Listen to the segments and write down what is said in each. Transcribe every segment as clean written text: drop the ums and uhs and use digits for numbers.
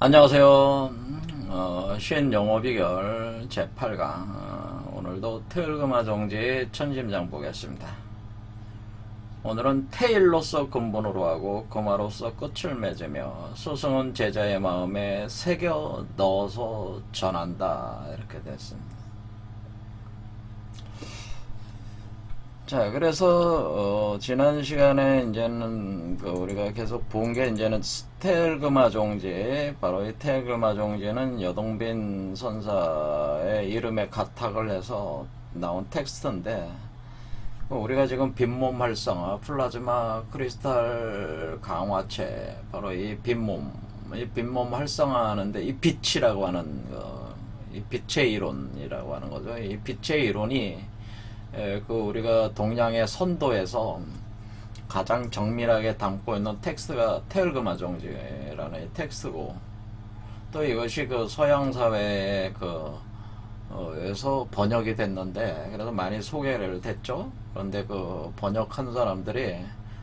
안녕하세요. 쉰 영어 비결 제8강. 오늘도 테일그마 정제의 천심장 보겠습니다. 오늘은 테일로서 근본으로 하고 거마로서 끝을 맺으며 스승은 제자의 마음에 새겨 넣어서 전한다. 이렇게 됐습니다. 자, 그래서 지난 시간에 이제는 우리가 계속 본 게 이제는 테일그마 종지, 바로 이 테일그마 종지는 여동빈 선사의 이름에 가탁을 해서 나온 텍스트인데, 우리가 지금 빈몸 활성화, 플라즈마 크리스탈 강화체, 바로 이 빈몸 활성화하는데 이 빛이라고 하는 이 빛의 이론이라고 하는 거죠. 이 빛의 이론이 우리가 동양의 선도에서 가장 정밀하게 담고 있는 텍스트가 테일그마 종지라는 이 텍스트고, 또 이것이 서양 사회에 에서 번역이 됐는데, 그래서 많이 소개를 됐죠. 그런데 번역한 사람들이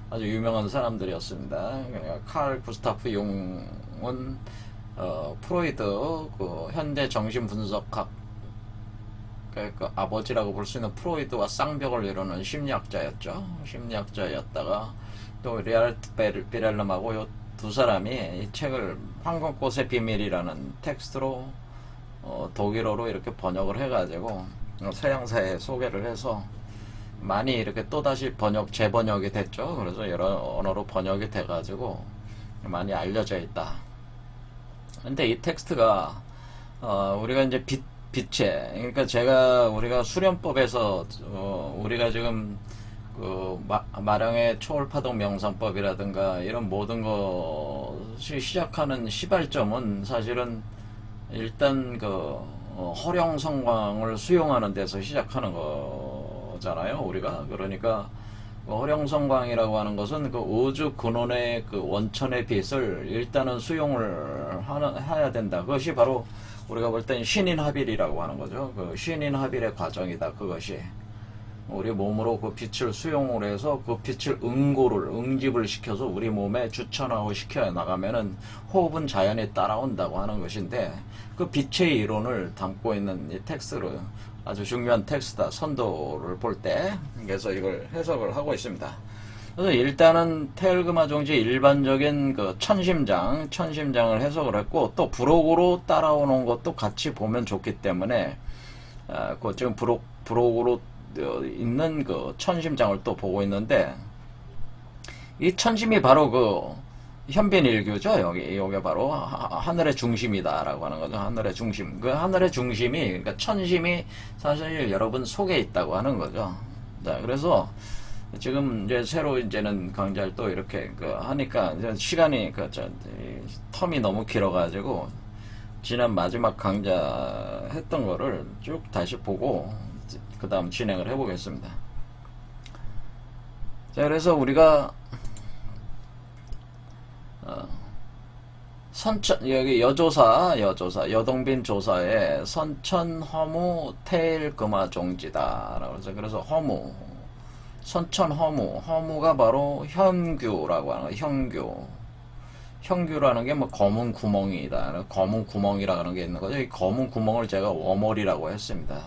아주 유명한 사람들이었습니다. 그러니까 칼 구스타프 융은 프로이드 현대 정신분석학 아버지라고 볼 수 있는 프로이드와 쌍벽을 이루는 심리학자였다가 또 리알트 비렐름하고 이 두 사람이 이 책을 황금꽃의 비밀이라는 텍스트로 독일어로 이렇게 번역을 해가지고 서양사에 소개를 해서 많이 이렇게 또다시 재번역이 됐죠. 그래서 여러 언어로 번역이 돼가지고 많이 알려져 있다. 근데 이 텍스트가 우리가 이제 빛에, 그러니까 우리가 수련법에서 우리가 지금 마량의 초월파동 명상법이라든가 이런 모든 것이 시작하는 시발점은 사실은 일단 허령성광을 수용하는 데서 시작하는 거잖아요, 우리가. 그러니까 허령성광이라고 하는 것은 우주 근원의 원천의 빛을 일단은 수용을 해야 된다. 그것이 바로 우리가 볼 땐 신인합일이라고 하는 거죠. 신인합일의 과정이다. 그것이 우리 몸으로 빛을 수용을 해서 빛을 응집을 시켜서 우리 몸에 주천하고 시켜 나가면은 호흡은 자연히 따라온다고 하는 것인데, 빛의 이론을 담고 있는 이 텍스트로 아주 중요한 텍스트다. 선도를 볼 때. 그래서 이걸 해석을 하고 있습니다. 그래서 일단은 테일그마 종지 일반적인 천심장을 해석을 했고, 또 부록으로 따라오는 것도 같이 보면 좋기 때문에 지금 부록으로 있는 천심장을 또 보고 있는데, 이 천심이 바로 현빈일규죠. 여기 바로 하늘의 중심이다라고 하는 거죠. 하늘의 중심. 하늘의 중심이, 그러니까 천심이 사실 여러분 속에 있다고 하는 거죠. 자, 그래서 지금 이제 새로 이제는 강좌를 또 이렇게 하니까 이제 시간이 텀이 너무 길어가지고 지난 마지막 강좌 했던 거를 쭉 다시 보고 그 다음 진행을 해보겠습니다. 자, 그래서 우리가 여기 여동빈 조사에 선천 허무 테일그마 종지다. 그래서 허무가 바로 현규라고 하는 거예요. 현규라는 게 검은 구멍이다. 검은 구멍이라고 하는 게 있는 거죠. 이 검은 구멍을 제가 워멀이라고 했습니다.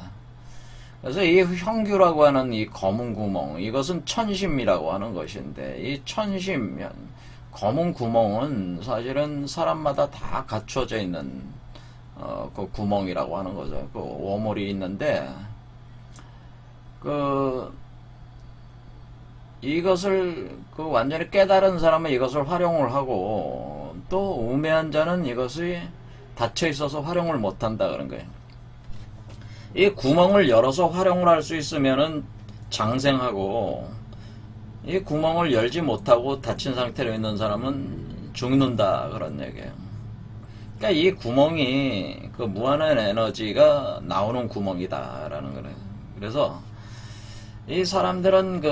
그래서 이 현규라고 하는 이 검은 구멍, 이것은 천심이라고 하는 것인데, 이 검은 구멍은 사실은 사람마다 다 갖춰져 있는 구멍이라고 하는 거죠. 워멀이 있는데, 이것을 완전히 깨달은 사람은 이것을 활용을 하고, 또 우매한 자는 이것이 닫혀 있어서 활용을 못한다 그런 거예요. 이 구멍을 열어서 활용을 할 수 있으면은 장생하고, 이 구멍을 열지 못하고 닫힌 상태로 있는 사람은 죽는다 그런 얘기예요. 그러니까 이 구멍이 무한한 에너지가 나오는 구멍이다라는 거예요. 그래서 이 사람들은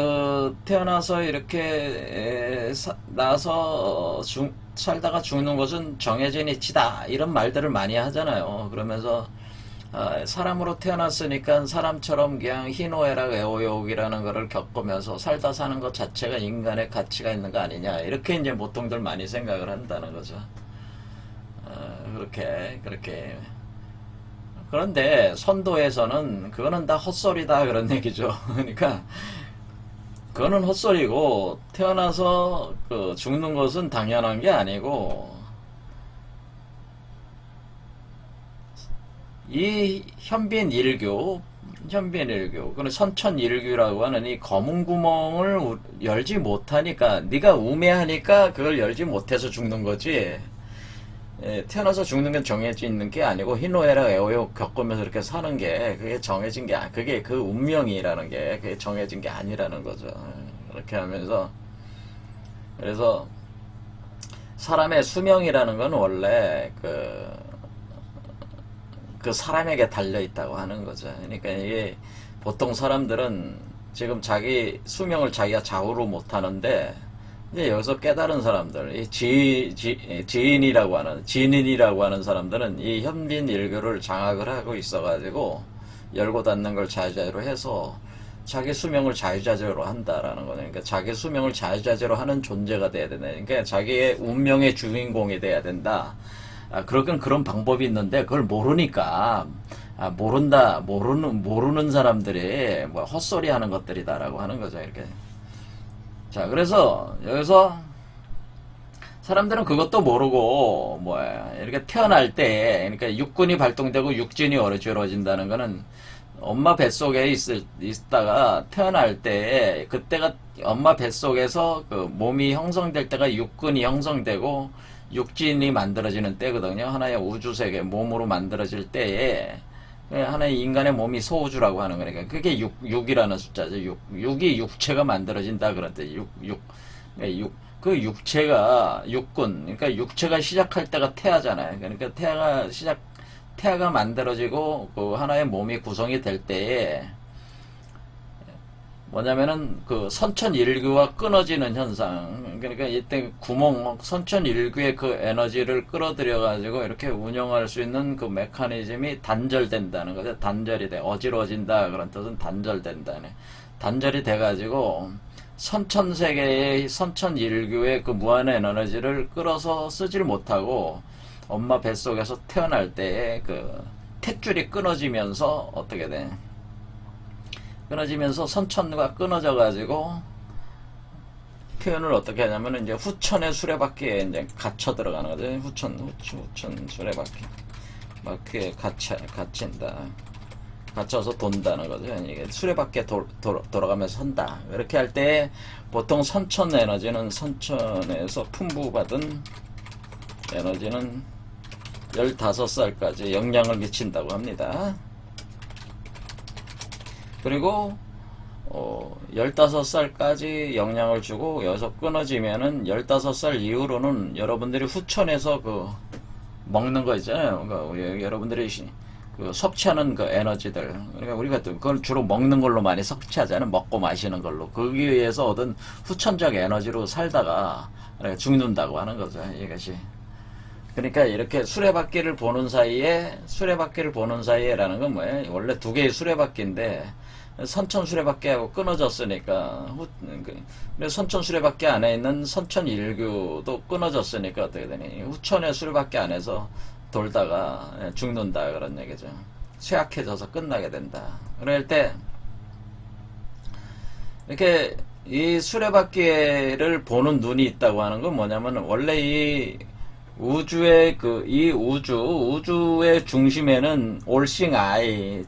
태어나서 이렇게 나서 살다가 죽는 것은 정해진 이치다 이런 말들을 많이 하잖아요. 그러면서 사람으로 태어났으니까 사람처럼 그냥 희노애락 애호욕이라는 거를 겪으면서 살다 사는 것 자체가 인간의 가치가 있는 거 아니냐, 이렇게 이제 보통들 많이 생각을 한다는 거죠. 그렇게. 그런데 선도에서는 그거는 다 헛소리다 그런 얘기죠. 그러니까 그거는 헛소리고, 태어나서 그 죽는 것은 당연한 게 아니고, 이 현빈일교, 그리고 선천일교라고 하는 이 검은 구멍을 열지 못하니까, 네가 우매하니까 그걸 열지 못해서 죽는 거지. 예, 태어나서 죽는 건 정해져 있는 게 아니고, 희노애락 애호욕 겪으면서 이렇게 사는 게, 그게 정해진 게, 그게 그 운명이라는 게, 그게 정해진 게 아니라는 거죠. 그렇게 하면서, 그래서, 사람의 수명이라는 건 원래, 그 사람에게 달려 있다고 하는 거죠. 그러니까 이게, 보통 사람들은 지금 자기 수명을 자기가 좌우로 못 하는데, 이제 여기서 깨달은 사람들, 이 지인이라고 하는 사람들은 이 현빈일교를 장악을 하고 있어가지고 열고 닫는 걸 자유자재로 해서 자기 수명을 자유자재로 한다라는 거네. 그러니까 자기 수명을 자유자재로 하는 존재가 돼야 되네. 그러니까 자기의 운명의 주인공이 돼야 된다. 그러긴 그런 방법이 있는데 그걸 모르니까 모르는 사람들이 뭐 헛소리 하는 것들이다라고 하는 거죠. 이렇게. 자, 그래서 여기서 사람들은 그것도 모르고 뭐야 이렇게 태어날 때, 그러니까 육군이 발동되고 육진이 어지러워진다는 거는 엄마 뱃속에 있다가 태어날 때, 그때가 엄마 뱃속에서 그 몸이 형성될 때가 육군이 형성되고 육진이 만들어지는 때거든요. 하나의 우주세계 몸으로 만들어질 때에 하나의 인간의 몸이 소우주라고 하는 거니까 그게 6이라는 숫자죠. 6이 육체가 만들어진다 그랬대. 그 육체가 육군, 그러니까 육체가 시작할 때가 태아잖아요. 그러니까 태아가 만들어지고 그 하나의 몸이 구성이 될 때에 뭐냐면은 그 선천일규와 끊어지는 현상. 그러니까 이때 선천일규의 그 에너지를 끌어들여 가지고 이렇게 운영할 수 있는 그 메커니즘이 단절된다는 거죠. 단절이 돼. 어지러워진다 그런 뜻은 단절된다네. 단절이 돼 가지고 선천세계의 선천일규의 그 무한의 에너지를 끌어서 쓰질 못하고 엄마 뱃속에서 태어날 때에 그 탯줄이 끊어지면서 어떻게 돼? 끊어지면서 선천과 끊어져 가지고 표현을 어떻게 하냐면은 이제 후천의 수레바퀴에 이제 갇혀 들어가는 거죠. 후천 수레바퀴에 갇힌다. 갇혀서 돈다는 거죠. 이게 수레바퀴에 돌아가면서 선다. 이렇게 할 때 보통 선천 에너지는 선천에서 풍부받은 에너지는 15살까지 영향을 미친다고 합니다. 그리고 15살까지 영향을 주고 여기서 끊어지면은 15살 이후로는 여러분들이 후천에서 그 먹는 거 있잖아요. 그러니까 여러분들이 그 섭취하는 그 에너지들, 그러니까 우리가 또 그걸 주로 먹는 걸로 많이 섭취하잖아요. 먹고 마시는 걸로. 거기에 의해서 얻은 후천적 에너지로 살다가 죽는다고 하는 거죠. 이것이. 그러니까 이렇게 수레바퀴를 보는 사이에라는 건 뭐예요? 원래 두 개의 수레바퀴인데 선천 수레바퀴하고 끊어졌으니까 선천 수레바퀴 안에 있는 선천 일규도 끊어졌으니까 어떻게 되니? 후천의 수레바퀴 안에서 돌다가 죽는다 그런 얘기죠. 쇠약해져서 끝나게 된다. 그럴 때 이렇게 이 수레바퀴를 보는 눈이 있다고 하는 건 뭐냐면 원래 이 우주의 중심에는 올싱 아이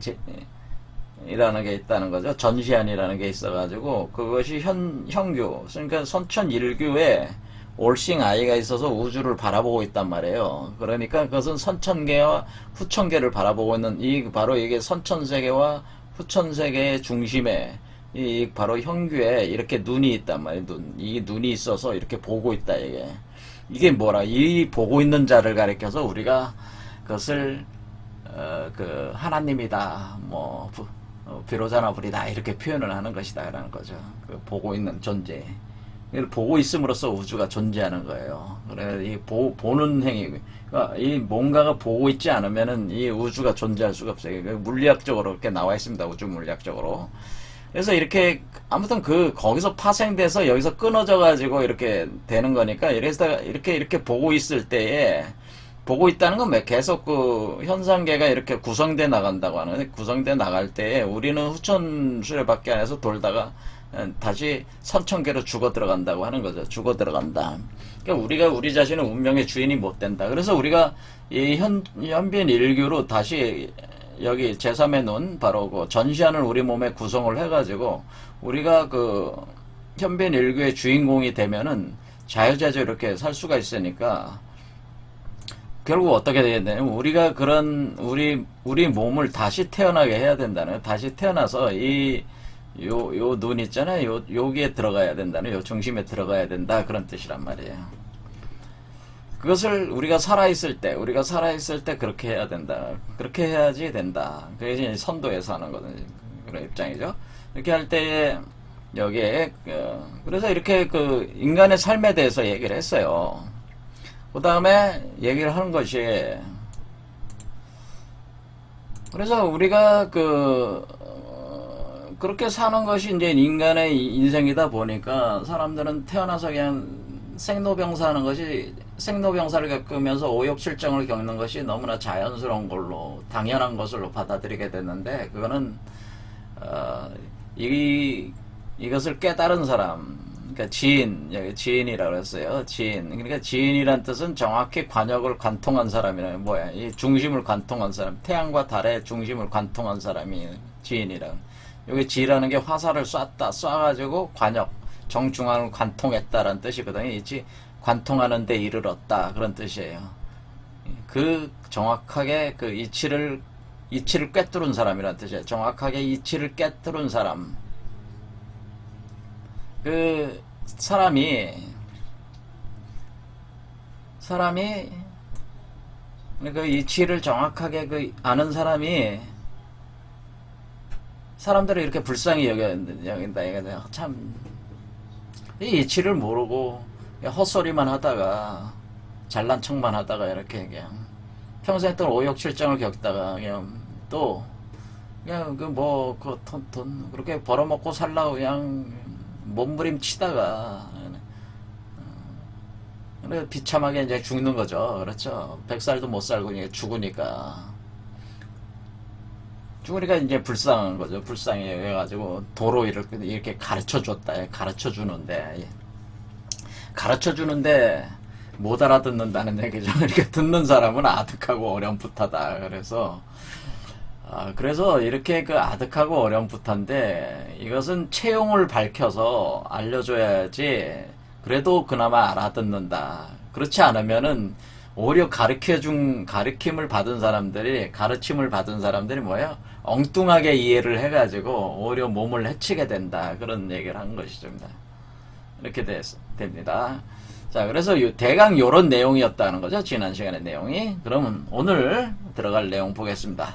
이라는 게 있다는 거죠. 전시안이라는 게 있어가지고 그것이 현규, 그러니까 선천일규에 올싱 아이가 있어서 우주를 바라보고 있단 말이에요. 그러니까 그것은 선천계와 후천계를 바라보고 있는 바로 이게 선천세계와 후천세계의 중심에 바로 현규에 이렇게 눈이 있단 말이에요. 이 눈이 있어서 이렇게 보고 있다 이게 뭐라? 이 보고 있는 자를 가리켜서 우리가 그것을 그 하나님이다, 뭐 비로자나 불이다 이렇게 표현을 하는 것이다라는 거죠. 그 보고 있는 존재. 보고 있음으로써 우주가 존재하는 거예요. 그래 이 보는 행위, 그러니까 이 뭔가가 보고 있지 않으면은 이 우주가 존재할 수가 없어요. 물리학적으로 이렇게 나와 있습니다. 우주 물리학적으로. 그래서 이렇게 아무튼 거기서 파생돼서 여기서 끊어져 가지고 이렇게 되는 거니까 이래서 이렇게 보고 있을 때에 보고 있다는 건 계속 그 현상계가 이렇게 구성돼 나간다고 하는데, 구성돼 나갈 때 우리는 후천 수레바퀴 안에서 돌다가 다시 선천계로 죽어 들어간다고 하는 거죠. 죽어 들어간다. 그러니까 우리가 우리 자신의 운명의 주인이 못 된다. 그래서 우리가 이 현빈 일규로 다시 여기 제3의 눈, 바로 그 전시하는 우리 몸에 구성을 해가지고 우리가 그 현빈 일규의 주인공이 되면은 자유자재 이렇게 살 수가 있으니까, 결국 어떻게 되야 되냐면 우리가 그런 우리 몸을 다시 태어나게 해야 된다는, 다시 태어나서 요 눈 있잖아요. 여기에 들어가야 된다는, 요 중심에 들어가야 된다, 그런 뜻이란 말이에요. 그것을 우리가 살아있을 때 그렇게 해야 된다. 그렇게 해야지 된다. 그게 이제 선도에서 하는 거는 그런 입장이죠. 이렇게 할 때에 여기에 그래서 이렇게 그 인간의 삶에 대해서 얘기를 했어요. 그 다음에 얘기를 하는 것이, 그래서 우리가 그렇게 사는 것이 이제 인간의 인생이다 보니까 사람들은 태어나서 그냥 생로병사하는 것이, 생로병사를 겪으면서 오욕칠정을 겪는 것이 너무나 자연스러운 걸로, 당연한 것으로 받아들이게 됐는데, 그거는 이것을 깨달은 사람, 그러니까 지인, 여기 지인이라고 했어요. 지인. 그러니까 지인이란 뜻은 정확히 관역을 관통한 사람이라는, 뭐야, 이 중심을 관통한 사람, 태양과 달의 중심을 관통한 사람이 지인이라. 여기 지라는 게 화살을 쏴가지고 관역, 정중앙을 관통했다라는 뜻이거든요. 이지 관통하는 데 이르렀다, 그런 뜻이에요. 그 정확하게 그 이치를 꿰뚫은 사람이라는 뜻이에요. 정확하게 이치를 꿰뚫은 사람. 그 사람이 그 이치를 정확하게 아는 사람이 사람들을 이렇게 불쌍히 여긴다. 이거 참, 이 이치를 모르고 헛소리만 하다가, 잘난 척만 하다가, 이렇게 그냥 평생 동안 오욕칠정을 겪다가 그냥 또 그냥 돈 그렇게 벌어먹고 살라고 그냥 몸부림 치다가 비참하게 이제 죽는 거죠. 그렇죠. 100살도 못 살고 이제 죽으니까 이제 불쌍한 거죠. 불쌍해 가지고 도로 이렇게 가르쳐 줬다. 가르쳐 주는데 못 알아듣는다는 얘기죠. 이렇게 듣는 사람은 아득하고 어렴풋하다. 그래서 이렇게 아득하고 어렴풋한데, 이것은 체용을 밝혀서 알려줘야지 그래도 그나마 알아듣는다. 그렇지 않으면은 오히려 가르침을 받은 사람들이 뭐예요? 엉뚱하게 이해를 해가지고 오히려 몸을 해치게 된다. 그런 얘기를 한 것이죠. 이렇게 됩니다. 자, 그래서 대강 요런 내용이었다는 거죠. 지난 시간의 내용이. 그러면 오늘 들어갈 내용 보겠습니다.